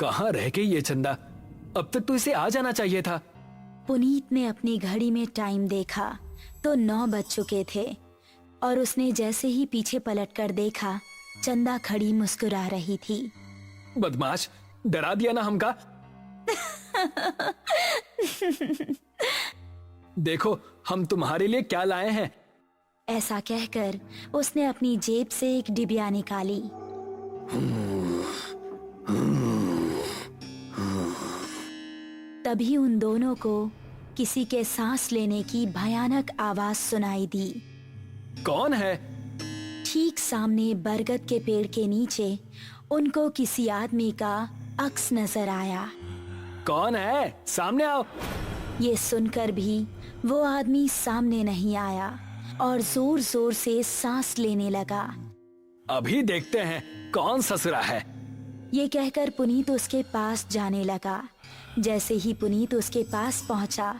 कहाँ रह गई ये चंदा? अब तक तो इसे आ जाना चाहिए था। पुनीत ने अपनी घड़ी में टाइम देखा तो 9 बज चुके थे और उसने जैसे ही पीछे पलटकर देखा, चंदा खड़ी मुस्कुरा रही थी। बदमाश, डरा दिया ना हमका। देखो हम तुम्हारे लिए क्या लाए हैं। ऐसा कहकर उसने अपनी जेब से एक डिबिया निकाली। तभी उन दोनों को किसी के सांस लेने की भयानक आवाज सुनाई दी। कौन है? ठीक सामने बरगद के पेड़ के नीचे उनको किसी आदमी का अक्स नजर आया। कौन है? सामने आओ। ये सुनकर भी वो आदमी सामने नहीं आया और जोर जोर से सांस लेने लगा। अभी देखते हैं कौन ससुरा है। ये कहकर पुनीत उसके पास जाने लगा। जैसे ही पुनीत उसके पास पहुंचा,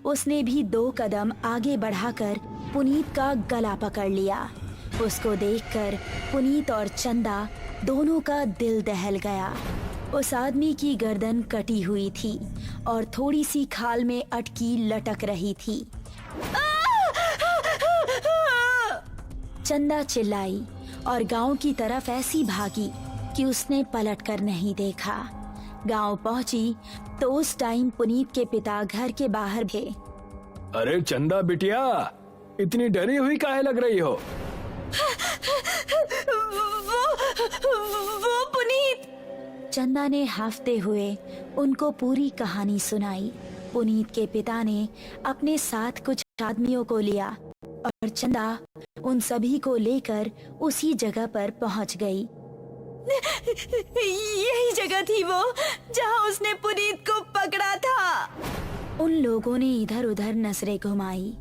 उसने भी 2 कदम आगे बढ़ाकर पुनीत का गला पकड़ लिया। उसको देखकर पुनीत और चंदा दोनों का दिल दहल गया। उस आदमी की गर्दन कटी हुई थी और थोड़ी सी खाल में अटकी लटक रही थी। चंदा चिल्लाई और गांव की तरफ ऐसी भागी कि उसने पलटकर नहीं देखा। गांव पहुंची तो उस टाइम पुनीत के पिता घर के बाहर थे। अरे चंदा बिटिया, इतनी डरी हुई काहे लग रही हो? वो पुनीत। चंदा ने हाफते हुए उनको पूरी कहानी सुनाई। पुनीत के पिता ने अपने साथ कुछ आदमियों को लिया और चंदा उन सभी को लेकर उसी जगह पर पहुंच गई। यही जगह थी वो जहां उसने पुनीत को पकड़ा था। उन लोगों ने इधर उधर नजरें घुमाई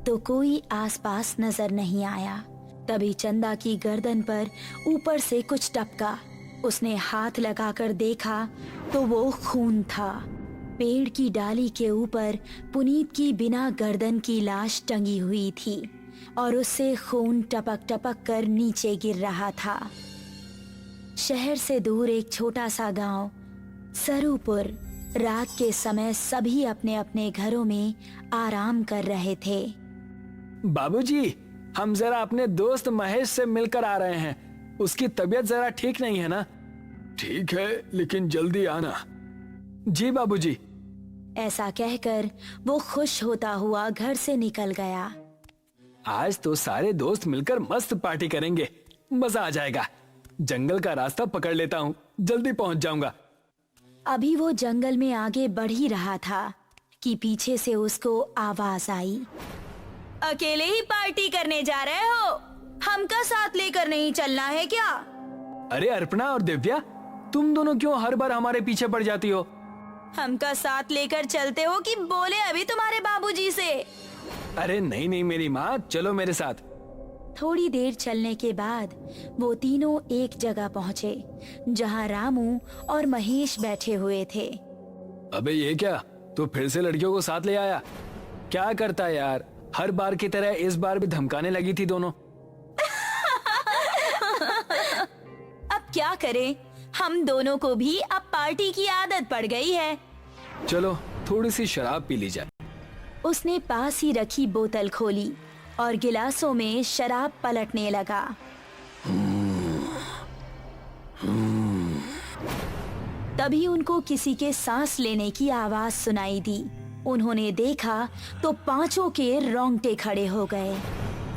तो कोई आसपास नजर नहीं आया। तभी चंदा की गर्दन पर ऊपर से कुछ टपका। उसने हाथ लगाकर देखा तो वो खून था। पेड़ की डाली के ऊपर पुनीत की बिना गर्दन की लाश टंगी हुई थी और उससे खून टपक टपक कर नीचे गिर रहा था। शहर से दूर एक छोटा सा गांव सरूपुर। रात के समय सभी अपने अपने घरों में आराम कर रहे थे। बाबूजी, हम जरा अपने दोस्त महेश से मिलकर आ रहे हैं। उसकी तबीयत जरा ठीक नहीं है ना? ठीक है, लेकिन जल्दी आना। जी बाबूजी। ऐसा कहकर वो खुश होता हुआ घर से निकल गया। आज तो सारे दोस्त मिलकर मस्त पार्टी करेंगे, मजा आ जाएगा। जंगल का रास्ता पकड़ लेता हूँ, जल्दी पहुँच जाऊंगा। अभी वो जंगल में आगे बढ़ ही रहा था कि पीछे से उसको आवाज आई। अकेले ही पार्टी करने जा रहे हो? हमका साथ लेकर नहीं चलना है क्या? अरे अर्पणा और दिव्या, तुम दोनों क्यों हर बार हमारे पीछे पड़ जाती हो? हमका साथ लेकर चलते हो कि बोले अभी तुम्हारे बाबूजी से? अरे नहीं नहीं मेरी माँ, चलो मेरे साथ। थोड़ी देर चलने के बाद वो तीनों एक जगह पहुँचे जहाँ रामू और महेश बैठे हुए थे। अबे ये क्या, तू फिर से लड़कियों को साथ ले आया? क्या करता है यार, हर बार की तरह इस बार भी धमकाने लगी थी दोनों। अब क्या करें, हम दोनों को भी अब पार्टी की आदत पड़ गई है। चलो थोड़ी सी शराब पी ली जाए। उसने पास ही रखी बोतल खोली और गिलासों में शराब पलटने लगा। तभी उनको किसी के सांस लेने की आवाज सुनाई दी। उन्होंने देखा तो पांचों के रोंगटे खड़े हो गए।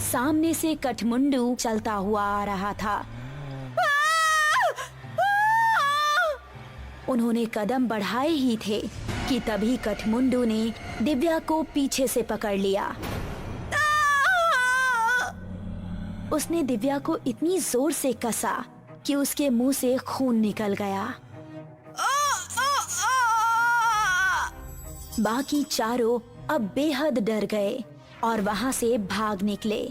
सामने से कठमुंडू चलता हुआ आ रहा था। उन्होंने कदम बढ़ाए ही थे कि तभी कठमुंडू ने दिव्या को पीछे से पकड़ लिया। उसने दिव्या को इतनी जोर से कसा कि उसके मुंह से खून निकल गया। बाकी चारों अब बेहद डर गए और वहां से भाग निकले।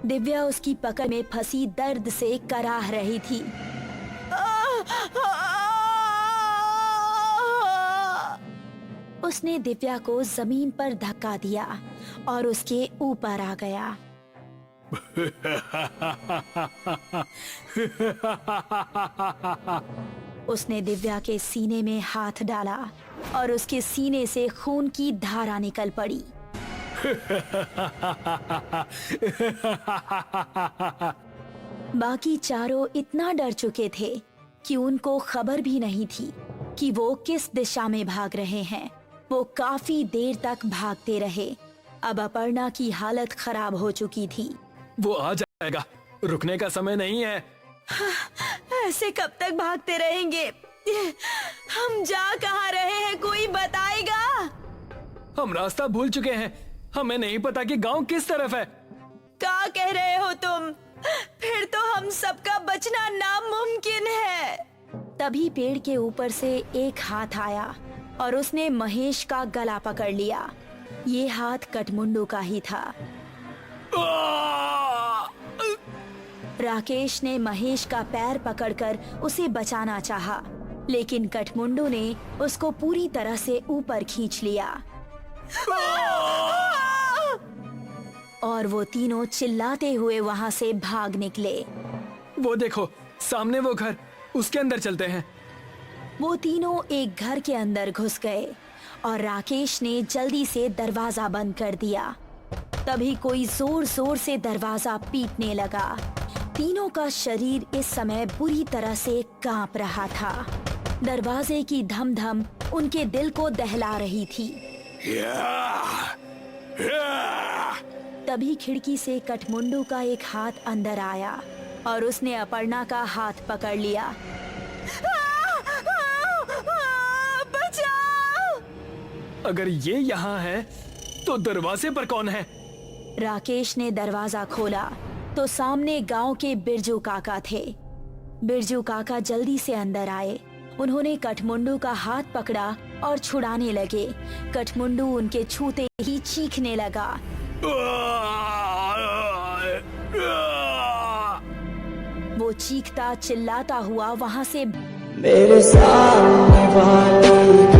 दिव्या उसकी पकड़ में फंसी दर्द से कराह रही थी। उसने दिव्या को जमीन पर धक्का दिया और उसके ऊपर आ गया। उसने दिव्या के सीने में हाथ डाला और उसके सीने से खून की धारा निकल पड़ी। बाकी चारों इतना डर चुके थे कि उनको खबर भी नहीं थी कि वो किस दिशा में भाग रहे हैं। वो काफी देर तक भागते रहे। अब अपर्णा की हालत खराब हो चुकी थी। वो आ जाएगा, रुकने का समय नहीं है। ऐसे कब तक भागते रहेंगे? हम जा कहाँ रहे हैं, कोई बताएगा? हम रास्ता भूल चुके हैं, हमें नहीं पता कि गांव किस तरफ है। क्या कह रहे हो तुम? फिर तो हम सबका बचना नामुमकिन है। तभी पेड़ के ऊपर से एक हाथ आया और उसने महेश का गला पकड़ लिया। ये हाथ कठमुंडू का ही था। राकेश ने महेश का पैर पकड़कर उसे बचाना चाहा, लेकिन कठमुंडू ने उसको पूरी तरह से ऊपर खींच लिया और वो तीनों चिल्लाते हुए वहाँ से भाग निकले। वो देखो, सामने वो घर, उसके अंदर चलते हैं। वो तीनों एक घर के अंदर घुस गए और राकेश ने जल्दी से दरवाजा बंद कर दिया। तभी कोई जोर जोर से दरवाजा पीटने लगा। तीनों का शरीर इस समय बुरी तरह से कांप रहा था। दरवाजे की धम धम उनके दिल को दहला रही थी। तभी खिड़की से कठमुंडू का एक हाथ अंदर आया और उसने अपर्णा का हाथ पकड़ लिया। बचाओ! अगर ये यहाँ है तो दरवाजे पर कौन है? राकेश ने दरवाजा खोला तो सामने गांव के बिरजू काका थे। बिरजू काका जल्दी से अंदर आए। उन्होंने कठमुंडू का हाथ पकड़ा और छुड़ाने लगे। कठमुंडू उनके छूते ही चीखने लगा। वो चीखता चिल्लाता हुआ वहाँ से मेरे सामने वाली